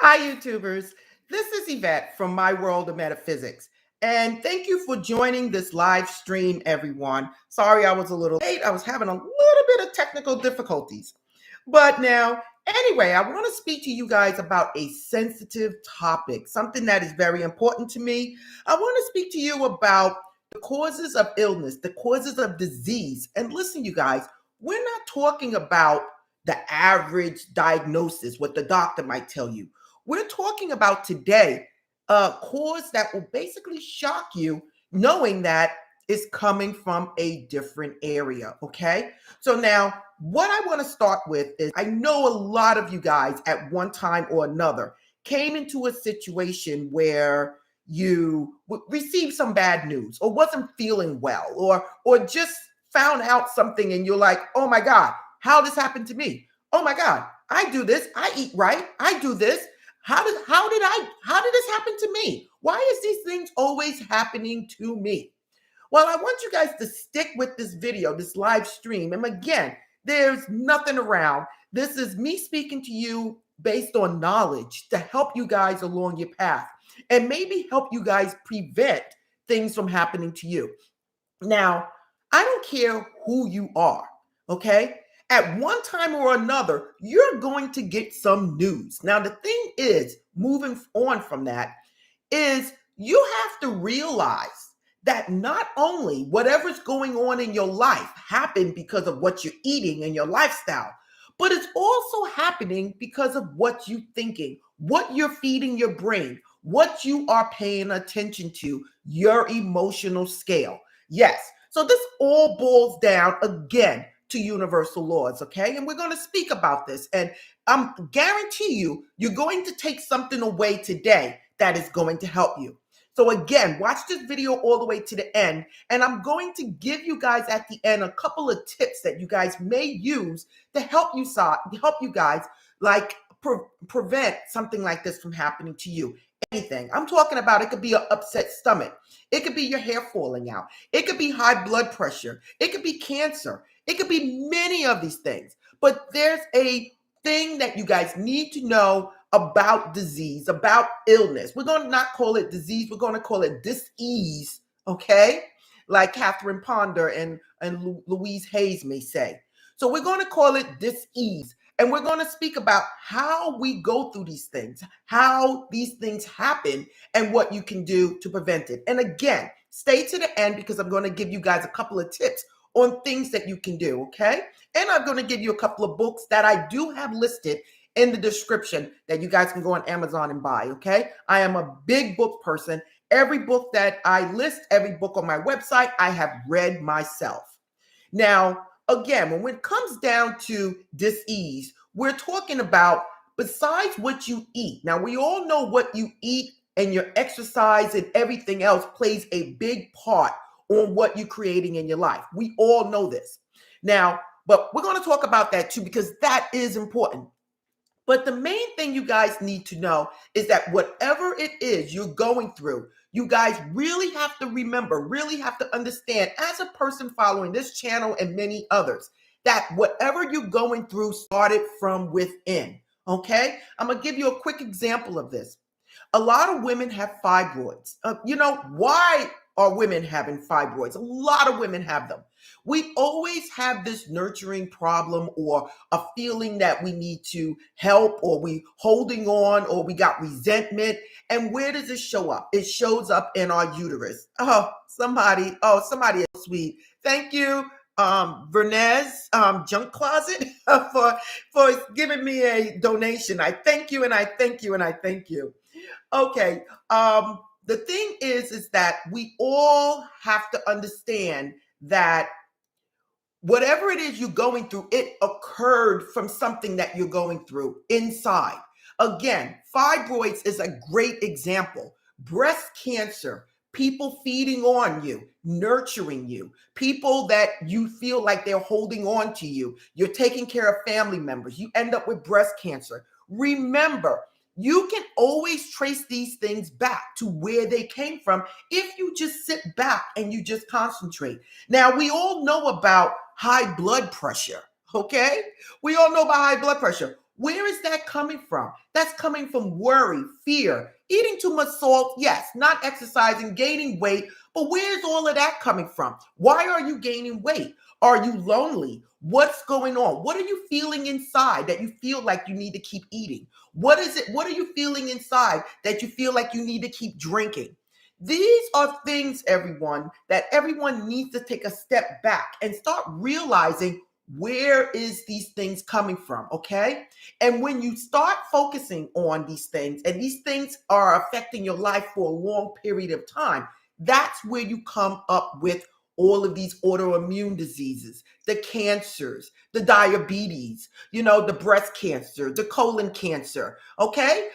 Hi, YouTubers. This is Yvette from My World of Metaphysics. And thank you for joining this live stream, everyone. Sorry I was a little late. I was having a little bit of technical difficulties. But now, anyway, I want to speak to you guys about a sensitive topic, something that is very important to me. I want to speak to you about the causes of illness, the causes of disease. And listen, you guys, we're not talking about the average diagnosis, what the doctor might tell you. We're talking about today a cause that will basically shock you, knowing that it's coming from a different area. Okay. So now, what I want to start with is I know a lot of you guys at one time or another came into a situation where you received some bad news or wasn't feeling well or just found out something and you're like, oh my God, how this happened to me? Oh my God, I do this. I eat right. I do this. How did this happen to me? Why is these things always happening to me? Well, I want you guys to stick with this video, this live stream. And again, there's nothing around. This is me speaking to you based on knowledge to help you guys along your path and maybe help you guys prevent things from happening to you. Now, I don't care who you are, okay? At one time or another, you're going to get some news. Now, the thing is, moving on from that, is you have to realize that not only whatever's going on in your life happened because of what you're eating and your lifestyle, but it's also happening because of what you're thinking, what you're feeding your brain, what you are paying attention to, your emotional scale. Yes. So this all boils down again to universal laws, okay? And we're going to speak about this. And I guarantee you're going to take something away today that is going to help you. So again, watch this video all the way to the end. And I'm going to give you guys at the end a couple of tips that you guys may use to help you guys like prevent something like this from happening to you. Anything. I'm talking about it could be an upset stomach. It could be your hair falling out. It could be high blood pressure. It could be cancer. It could be many of these things. But there's a thing that you guys need to know about disease, about illness. We're going to not call it disease. We're going to call it dis-ease, okay? Like Catherine Ponder and Louise Hayes may say. So we're going to call it dis-ease. And we're going to speak about how we go through these things, how these things happen, and what you can do to prevent it. And again, stay to the end because I'm going to give you guys a couple of tips on things that you can do, okay? And I'm going to give you a couple of books that I do have listed in the description that you guys can go on Amazon and buy, okay? I am a big book person. Every book that I list, every book on my website, I have read myself. Now, again, when it comes down to dis-ease, we're talking about besides what you eat. Now, we all know what you eat and your exercise and everything else plays a big part on what you're creating in your life. We all know this. Now, but we're going to talk about that too because that is important. But the main thing you guys need to know is that whatever it is you're going through, you guys really have to remember, really have to understand as a person following this channel and many others, that whatever you're going through started from within, okay? I'm going to give you a quick example of this. A lot of women have fibroids. Why are women having fibroids? A lot of women have them. We always have this nurturing problem or a feeling that we need to help or we holding on or we got resentment. And where does it show up? It shows up in our uterus. Somebody else sweet. Thank you, Vernez, Junk Closet, for giving me a donation. I thank you and I thank you and I thank you. Okay. The thing is that we all have to understand that whatever it is you're going through, it occurred from something that you're going through inside. Again, fibroids is a great example. Breast cancer, people feeding on you, nurturing you, people that you feel like they're holding on to you. You're taking care of family members. You end up with breast cancer. Remember, you can always trace these things back to where they came from if you just sit back and you just concentrate. Now, we all know about high blood pressure, Okay? We all know about high blood pressure. Where is that coming from? That's coming from worry, fear, eating too much salt. Yes, not exercising, gaining weight. But where's all of that coming from? Why are you gaining weight? Are you lonely? What's going on? What are you feeling inside that you feel like you need to keep eating? What is it? What are you feeling inside that you feel like you need to keep drinking? These are things, everyone, that everyone needs to take a step back and start realizing where is these things coming from, okay? And when you start focusing on these things and these things are affecting your life for a long period of time, that's where you come up with all of these autoimmune diseases, the cancers, the diabetes, the breast cancer, the colon cancer, okay?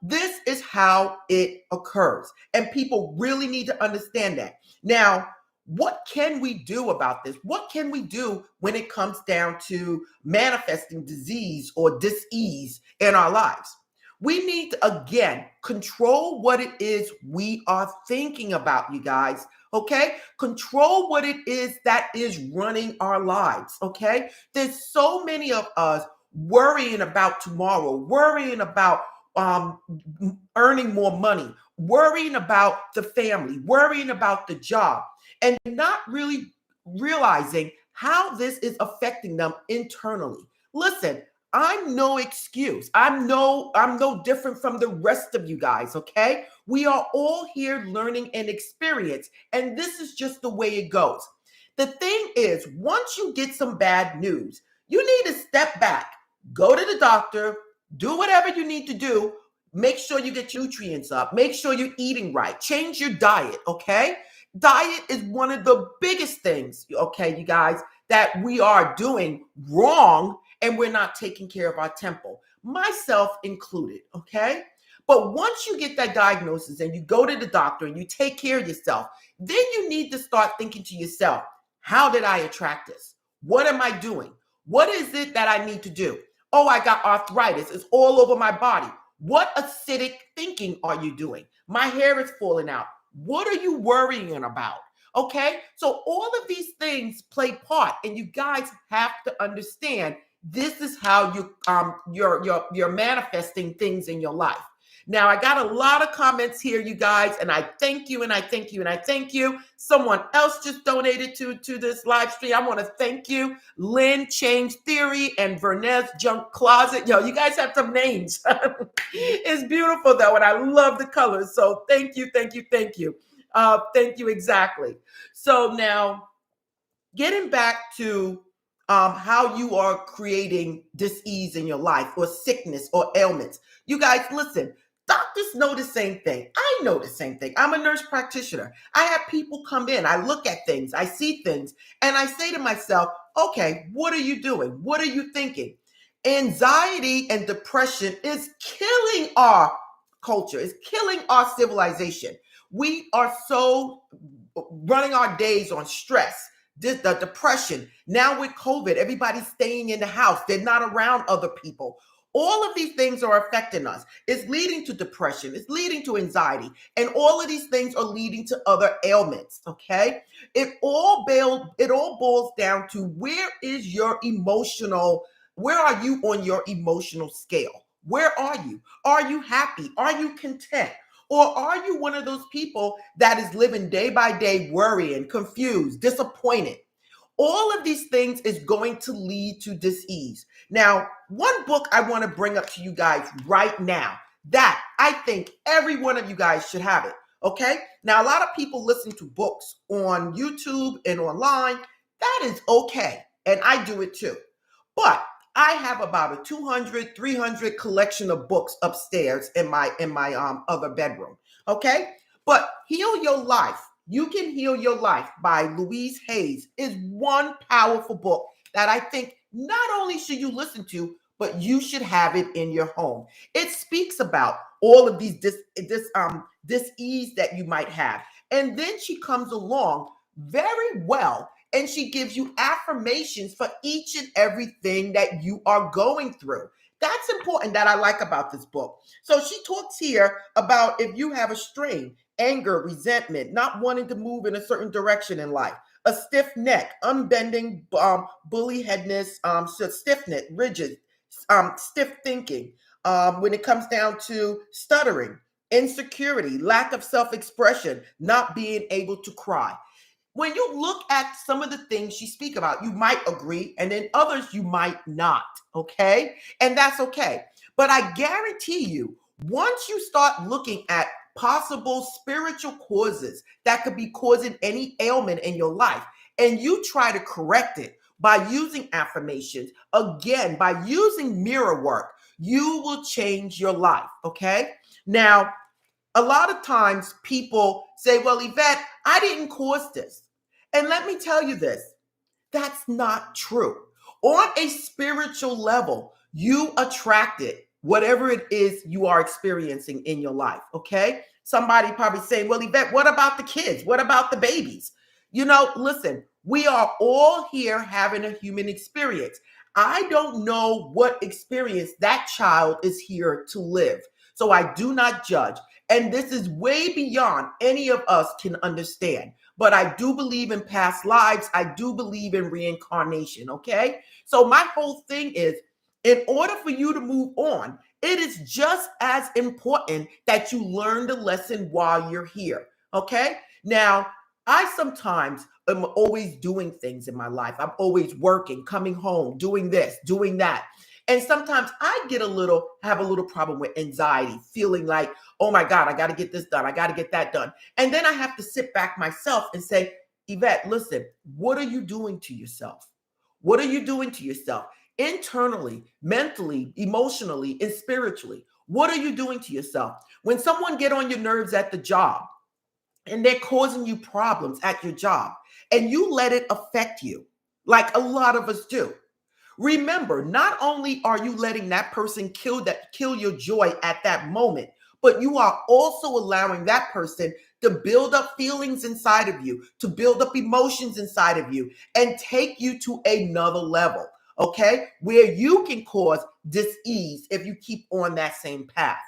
This is how it occurs. And people really need to understand that. Now, what can we do about this? What can we do when it comes down to manifesting disease or dis-ease in our lives? We need to, again, control what it is we are thinking about, you guys. Okay? Control what it is that is running our lives. Okay? There's so many of us worrying about tomorrow, worrying about earning more money, worrying about the family, worrying about the job, and not really realizing how this is affecting them internally. Listen, I'm no excuse. I'm no different from the rest of you guys, okay? We are all here learning and experience, and this is just the way it goes. The thing is, once you get some bad news, you need to step back, go to the doctor, do whatever you need to do. Make sure you get your nutrients up. Make sure you're eating right. Change your diet, okay? Diet is one of the biggest things, okay, you guys, that we are doing wrong, and we're not taking care of our temple, myself included, okay? But once you get that diagnosis and you go to the doctor and you take care of yourself, then you need to start thinking to yourself, how did I attract this? What am I doing? What is it that I need to do? Oh, I got arthritis. It's all over my body. What acidic thinking are you doing? My hair is falling out. What are you worrying about? Okay, so all of these things play part, and you guys have to understand this is how you're manifesting things in your life. Now, I got a lot of comments here, you guys, and I thank you, and I thank you, and I thank you. Someone else just donated to this live stream. I want to thank you. Lynn, Change Theory, and Vernez Junk Closet. Yo, you guys have some names. It's beautiful, though, and I love the colors. So thank you, thank you, thank you. Thank you, exactly. So now, getting back to how you are creating dis-ease in your life or sickness or ailments. You guys, listen, doctors know the same thing. I know the same thing. I'm a nurse practitioner. I have people come in. I look at things. I see things. And I say to myself, okay, what are you doing? What are you thinking? Anxiety and depression is killing our culture. It's killing our civilization. We are so running our days on stress, the depression. Now with COVID, everybody's staying in the house. They're not around other people. All of these things are affecting us. It's leading to depression. It's leading to anxiety. And all of these things are leading to other ailments, okay? It all boils down to where are you on your emotional scale? Where are you? Are you happy? Are you content? Or are you one of those people that is living day by day, worrying, confused, disappointed? All of these things is going to lead to dis-ease. Now, one book I want to bring up to you guys right now that I think every one of you guys should have it, okay? Now, a lot of people listen to books on YouTube and online. That is okay, and I do it too. But I have about a 200, 300 collection of books upstairs in my other bedroom, okay? But Heal Your Life, You Can Heal Your Life by Louise Hayes is one powerful book that I think not only should you listen to, but you should have it in your home. It speaks about all of these dis-ease that you might have. And then she comes along very well and she gives you affirmations for each and everything that you are going through. That's important that I like about this book. So she talks here about if you have a strain, anger, resentment, not wanting to move in a certain direction in life, a stiff neck, unbending, bully headness, so stiff-neck, rigid, stiff thinking. When it comes down to stuttering, insecurity, lack of self-expression, not being able to cry. When you look at some of the things she speak about, you might agree, and then others you might not, okay? And that's okay. But I guarantee you, once you start looking at possible spiritual causes that could be causing any ailment in your life, and you try to correct it by using affirmations, again, by using mirror work, you will change your life, okay? Now, a lot of times people say, well, Yvette, I didn't cause this. And let me tell you this, that's not true. On a spiritual level, you attracted whatever it is you are experiencing in your life, okay? Somebody probably saying, well, Yvette, what about the kids? What about the babies? You know, listen, we are all here having a human experience. I don't know what experience that child is here to live. So I do not judge. And this is way beyond any of us can understand. But I do believe in past lives. I do believe in reincarnation, okay? So my whole thing is, in order for you to move on, it is just as important that you learn the lesson while you're here, okay? Now, I sometimes am always doing things in my life. I'm always working, coming home, doing this, doing that. And sometimes I have a little problem with anxiety, feeling like, oh my God, I got to get this done. I got to get that done. And then I have to sit back myself and say, Yvette, listen, what are you doing to yourself? What are you doing to yourself? Internally, mentally, emotionally, and spiritually. What are you doing to yourself? When someone get on your nerves at the job and they're causing you problems at your job and you let it affect you, like a lot of us do, remember, not only are you letting that person kill your joy at that moment, but you are also allowing that person to build up feelings inside of you, to build up emotions inside of you, and take you to another level, okay? Where you can cause dis-ease if you keep on that same path.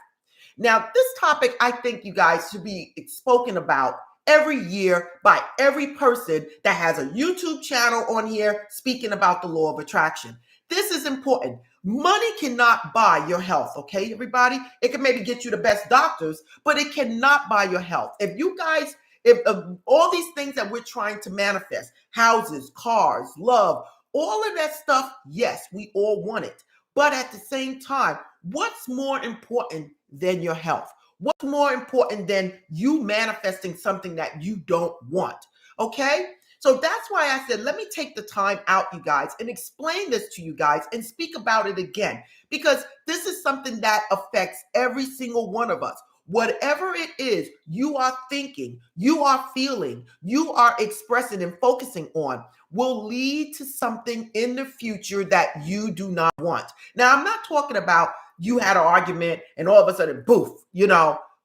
Now, this topic, I think you guys should be spoken about every year by every person that has a YouTube channel on here speaking about the law of attraction. This is important. Money cannot buy your health, okay, everybody? It can maybe get you the best doctors, but it cannot buy your health. If you guys, if all these things that we're trying to manifest, houses, cars, love, all of that stuff, yes, we all want it. But at the same time, what's more important than your health? What's more important than you manifesting something that you don't want? Okay? So that's why I said, let me take the time out, you guys, and explain this to you guys and speak about it again, because this is something that affects every single one of us. Whatever it is you are thinking, you are feeling, you are expressing and focusing on will lead to something in the future that you do not want. Now, I'm not talking about you had an argument and all of a sudden, boof,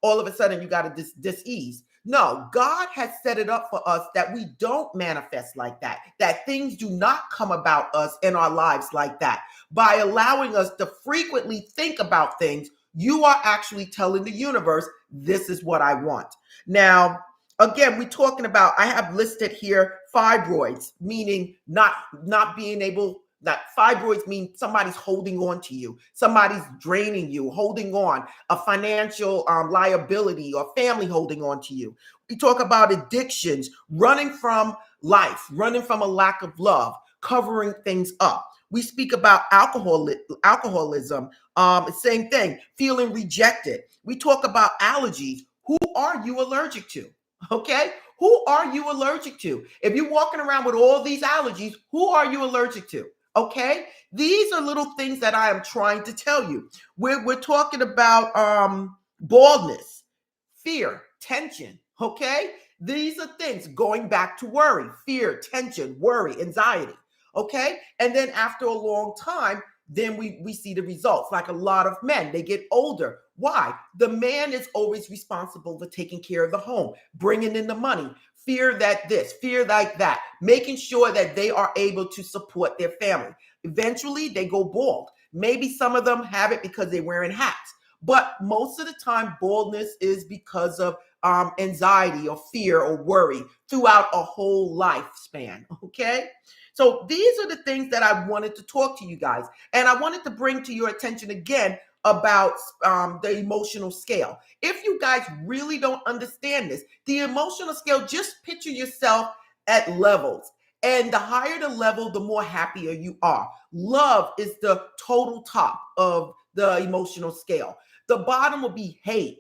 all of a sudden you got a dis-ease. No, God has set it up for us that we don't manifest like that, that things do not come about us in our lives like that. By allowing us to frequently think about things, you are actually telling the universe, this is what I want. Now, again, we're talking about, I have listed here fibroids, meaning not being able, that fibroids mean somebody's holding on to you, somebody's draining you, holding on, a financial liability or family holding on to you. We talk about addictions, running from life, running from a lack of love, covering things up. We speak about alcoholism, same thing, feeling rejected. We talk about allergies. Who are you allergic to? Okay? Who are you allergic to? If you're walking around with all these allergies, who are you allergic to? Okay? These are little things that I am trying to tell you. We're talking about baldness, fear, tension. Okay? These are things going back to worry, fear, tension, worry, anxiety. Okay? And then after a long time, then we see the results. Like a lot of men, they get older. Why? The man is always responsible for taking care of the home, bringing in the money, fear that this, fear like that, making sure that they are able to support their family. Eventually, they go bald. Maybe some of them have it because they're wearing hats. But most of the time, baldness is because of anxiety or fear or worry throughout a whole lifespan. Okay. So these are the things that I wanted to talk to you guys. And I wanted to bring to your attention again about the emotional scale. If you guys really don't understand this, the emotional scale, just picture yourself at levels. And the higher the level, the more happier you are. Love is the total top of the emotional scale. The bottom will be hate,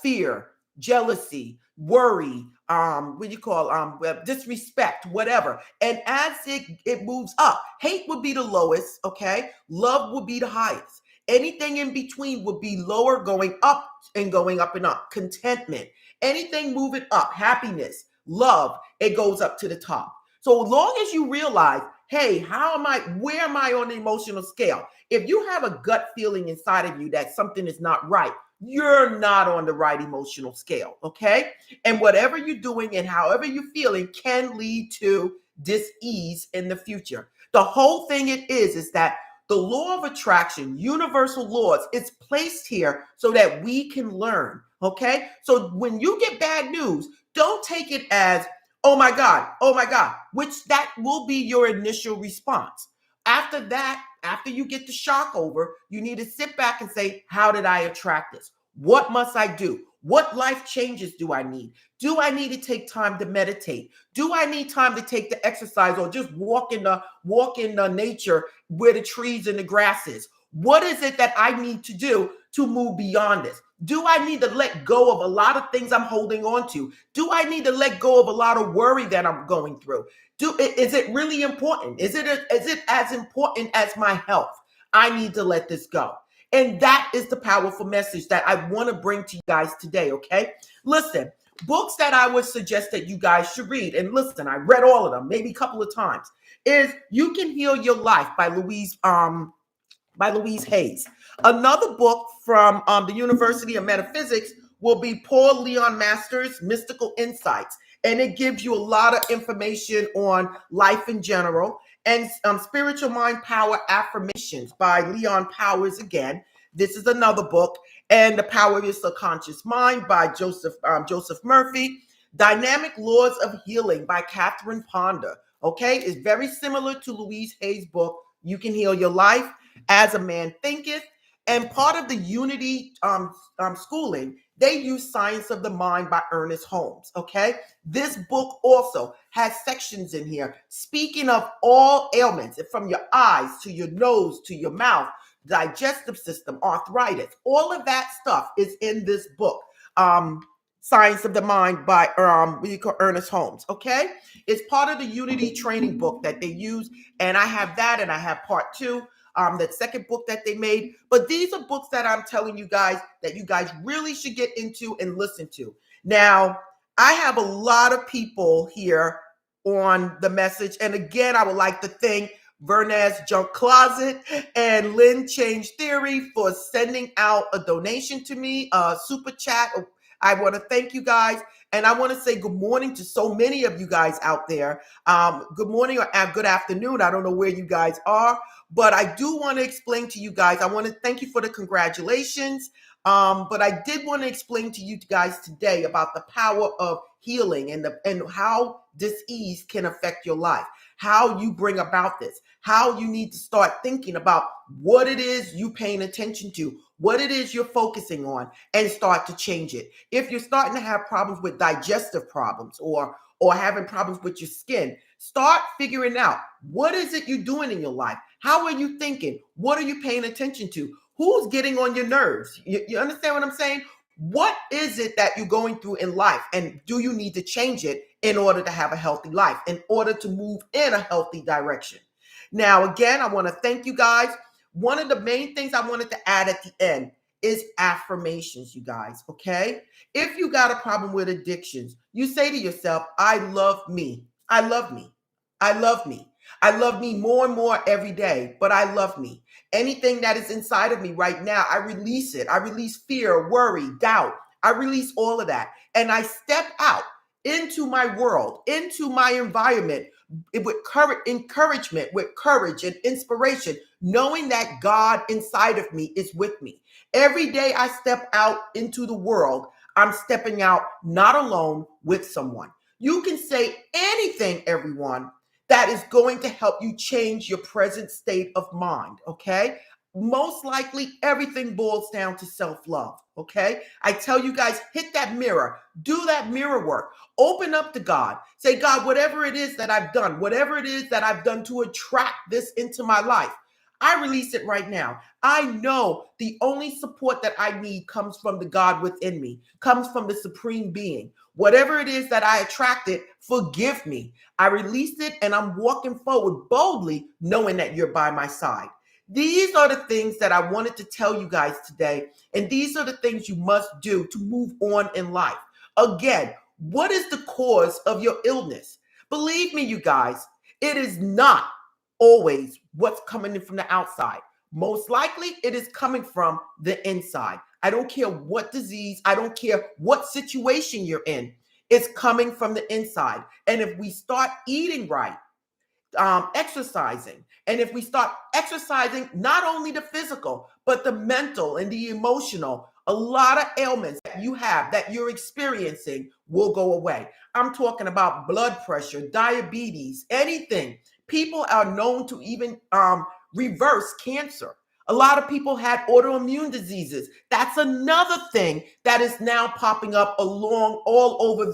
fear, jealousy, worry, what do you call disrespect, whatever. And as it moves up, hate would be the lowest, okay? Love would be the highest. Anything in between would be lower, going up and going up and up. Contentment, anything moving up, happiness, love, it goes up to the top. So as long as you realize, hey, where am I on the emotional scale? If you have a gut feeling inside of you that something is not right, you're not on the right emotional scale, okay? And whatever you're doing and however you're feeling can lead to dis-ease in the future. The whole thing is that the law of attraction, universal laws, it's placed here so that we can learn, okay? So when you get bad news, don't take it as, oh my God, which that will be your initial response. After that, after you get the shock over, you need to sit back and say, how did I attract this? What must I do? What life changes do I need? Do I need to take time to meditate? Do I need time to take the exercise or just walk in the nature where the trees and the grass is? What is it that I need to do to move beyond this? Do I need to let go of a lot of things I'm holding on to? Do I need to let go of a lot of worry that I'm going through? Is it really important? Is it as important as my health? I need to let this go. And that is the powerful message that I want to bring to you guys today, okay? Listen, books that I would suggest that you guys should read, and listen, I read all of them, maybe a couple of times, is You Can Heal Your Life by Louise Hayes. Another book from the University of Metaphysics will be Paul Leon Masters' Mystical Insights. And it gives you a lot of information on life in general. And Spiritual Mind Power Affirmations by Leon Powers again. This is another book. And The Power of Your Subconscious Mind by Joseph Murphy. Dynamic Laws of Healing by Catherine Ponder. Okay, it's very similar to Louise Hayes' book, You Can Heal Your Life, As a Man Thinketh. And part of the Unity schooling, they use Science of the Mind by Ernest Holmes, okay? This book also has sections in here speaking of all ailments, from your eyes to your nose to your mouth, digestive system, arthritis, all of that stuff is in this book, Science of the Mind by Ernest Holmes, okay? It's part of the Unity training book that they use, and I have that, and I have part 2. That second book that they made. But these are books that I'm telling you guys that you guys really should get into and listen to. Now, I have a lot of people here on the message. And again, I would like to thank Vernez Junk Closet and Lynn Change Theory for sending out a donation to me, a super chat. I want to thank you guys. And I want to say good morning to so many of you guys out there. Good morning or good afternoon. I don't know where you guys are, but I do want to explain to you guys. I want to thank you for the congratulations. But I did want to explain to you guys today about the power of healing and how dis-ease can affect your life, how you bring about this, how you need to start thinking about what it is you paying attention to, what it is you're focusing on, and start to change it. If you're starting to have problems with digestive problems or having problems with your skin, start figuring out what is it you're doing in your life? How are you thinking? What are you paying attention to? Who's getting on your nerves? You understand what I'm saying? What is it that you're going through in life? And do you need to change it in order to have a healthy life, in order to move in a healthy direction? Now, again, I want to thank you guys. One of the main things I wanted to add at the end is affirmations, you guys, okay? If you got a problem with addictions, you say to yourself, I love me. I love me. I love me. I love me more and more every day, but I love me. Anything that is inside of me right now, I release it. I release fear, worry, doubt. I release all of that. And I step out into my world, into my environment with encouragement, with courage and inspiration, knowing that God inside of me is with me. Every day I step out into the world, I'm stepping out not alone, with someone. You can say anything, everyone, that is going to help you change your present state of mind, okay? Most likely, everything boils down to self-love, okay? I tell you guys, hit that mirror, do that mirror work, open up to God. Say, God, whatever it is that I've done, whatever it is that I've done to attract this into my life, I release it right now. I know the only support that I need comes from the God within me, comes from the supreme being. Whatever it is that I attracted, forgive me. I released it and I'm walking forward boldly, knowing that you're by my side. These are the things that I wanted to tell you guys today. And these are the things you must do to move on in life. Again, what is the cause of your illness? Believe me, you guys, it is not always what's coming in from the outside. Most likely, it is coming from the inside. I don't care what disease, I don't care what situation you're in. It's coming from the inside. And if we start eating right, exercising, and if we start exercising not only the physical, but the mental and the emotional, a lot of ailments that you have, that you're experiencing, will go away. I'm talking about blood pressure, diabetes, anything. People are known to even reverse cancer. A lot of people had autoimmune diseases. That's another thing that is now popping up all over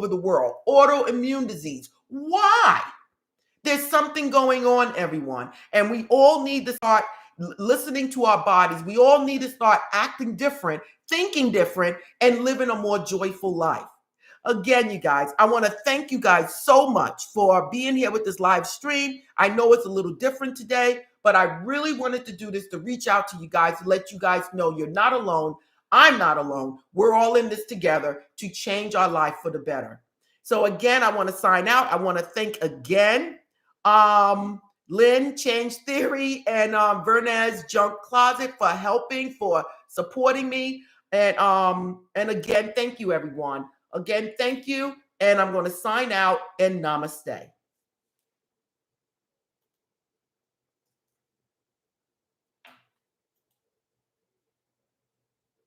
the world. Autoimmune disease. Why? There's something going on, everyone. And we all need to start listening to our bodies. We all need to start acting different, thinking different, and living a more joyful life. Again, you guys, I want to thank you guys so much for being here with this live stream. I know it's a little different today, but I really wanted to do this to reach out to you guys, to let you guys know you're not alone. I'm not alone. We're all in this together to change our life for the better. So again, I want to sign out. I want to thank again Lynn, Change Theory, and Vernez Junk Closet for helping, for supporting me. And again, thank you, everyone. Again, thank you. And I'm going to sign out, and namaste.